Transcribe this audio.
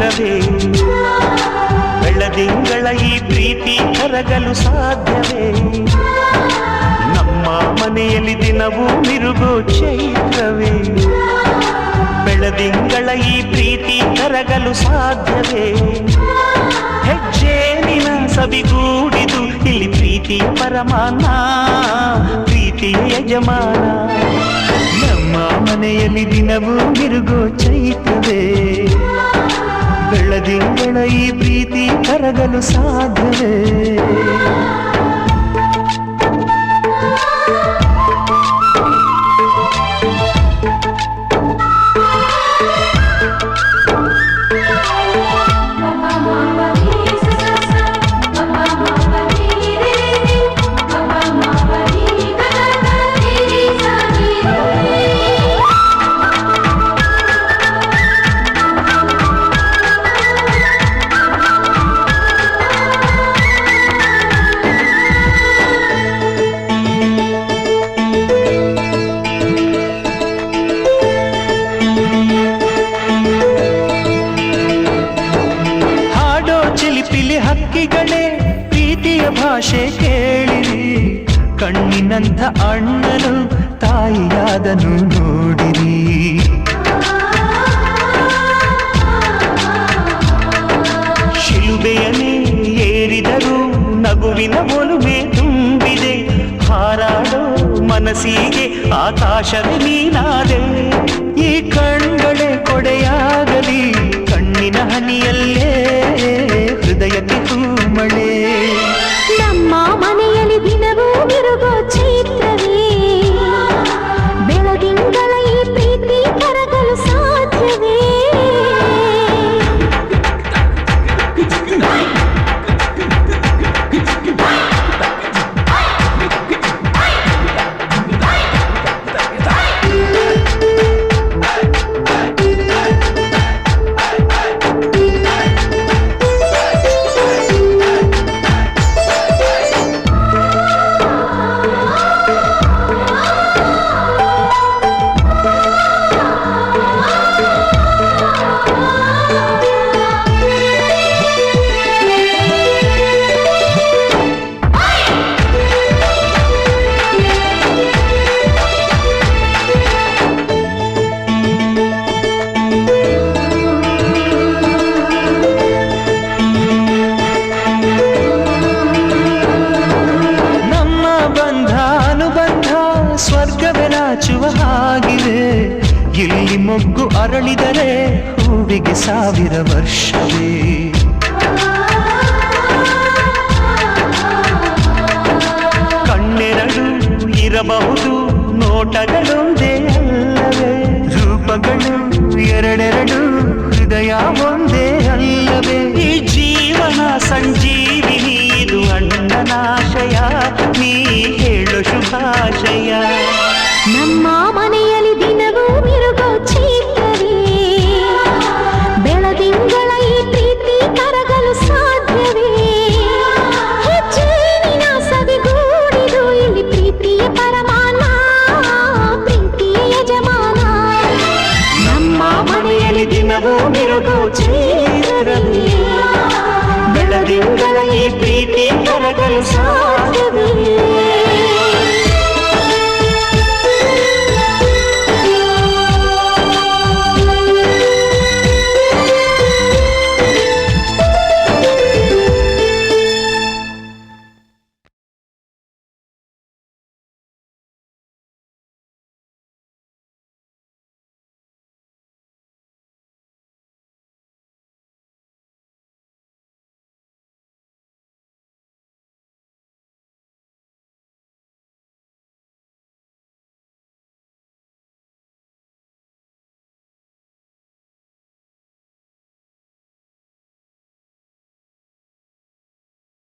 ಚೈತ್ರವೇ ಬೆಳದಿಂಗಳ ಈ ಪ್ರೀತಿ ಕರಗಲು ಸಾಧ್ಯವೇ ನಮ್ಮ ಮನೆಯಲ್ಲಿ ದಿನವೂ ಮಿರುಗೋ ಚೈತ್ರವೇ ಬೆಳದಿಂಗಳ ಈ ಪ್ರೀತಿ ಕರಗಲು ಸಾಧ್ಯವೇ ಹೆಜ್ಜೇನಿನ ಸವಿಗೂಡಿದು ಇಲ್ಲಿ ಪ್ರೀತಿಯ ಪರಮಾನ ಪ್ರೀತಿಯ ಯಜಮಾನ ನಮ್ಮ ಮನೆಯಲ್ಲಿ ದಿನವೂ ಮಿರುಗೋ ಚೈತ್ರವೇ ಬೆಳದಿಂಗಳ ಈ ಪ್ರೀತಿ ಕರಗಲು ಸಾಧ್ಯವೇ ಹಕ್ಕಿಗಳೇ ಪ್ರೀತಿಯ ಭಾಷೆ ಕೇಳಿರಿ ಕಣ್ಣಿನಂಥ ಅಣ್ಣನು ತಾಯಿಯಾದನು ನೋಡಿರಿ ಶಿಲುಬೆಯನ್ನೇ ಏರಿದರೂ ನಗುವಿನ ಒಲುಮೆ ತುಂಬಿದೆ ಹಾರಾಡೋ ಮನಸ್ಸಿಗೆ ಆಕಾಶವೇ ನೀನಾದೆ ಈ ಕಣ್ಗಳೇ ಕೊಡೆಯಾಗಲಿ ಕಣ್ಣಿನ ಹನಿಯಲ್ಲೇ ಹೃದಯಕ್ಕೆ ಹೂಮಳೆ ನಮ್ಮ ಮನೆಯಲ್ಲಿ ದಿನವೂ ಮಿರುಗೋ ಚೈತ್ರವೇ ಬೆಳದಿಂಗಳ ಈ ಪ್ರೀತಿ ಕರಗಲು ಸಾಧ್ಯವೇ ಸ್ವರ್ಗವೇ ನಾಚುವ ಹಾಗಿವೆ ಇಲ್ಲಿ ಮೊಗ್ಗು ಅರಳಿದರೆ ಹೂವಿಗೆ 1000 ವರ್ಷವೇ ಕಣ್ಣೆರಡು ಇರಬಹುದು ನೋಟಗಳೊಂದೇ ಅಲ್ಲವೇ ರೂಪಗಳು ಎರಡೆರಡು ಹೃದಯ ಒಂದೇ ಅಲ್ಲವೇ ಈ ಜೀವನ ಸಂಜೀವಿನಿ ಇದು ಅಣ್ಣನಾಶಯ ನೀ ಹೇಳು ಶುಭಾಶಯ ನಮ್ಮ ಮನೆಯಲ್ಲಿ ದಿನವೂ ಮಿರುಗೋ ಚೈತ್ರವೇ ಬೆಳದಿಂಗಳ ಈ ಪ್ರೀತಿ ಕರಗಲು ಸಾಧ್ಯವೇ ಹೆಜ್ಜೇನಿನ ಸವಿಗೂಡಿದು ಇಲ್ಲಿ ಪ್ರೀತಿಯ ಪರಮಾನ ಪ್ರೀತಿಯ ಯಜಮಾನ ನಮ್ಮ ಮನೆಯಲ್ಲಿ ದಿನವೂ ಮಿರುಗೋ ಚೈತ್ರವೇ ಬೆಳದಿಂಗಳ ಈ ಪ್ರೀತಿ ಕರಗಲು ಸಾಧ್ಯವೇ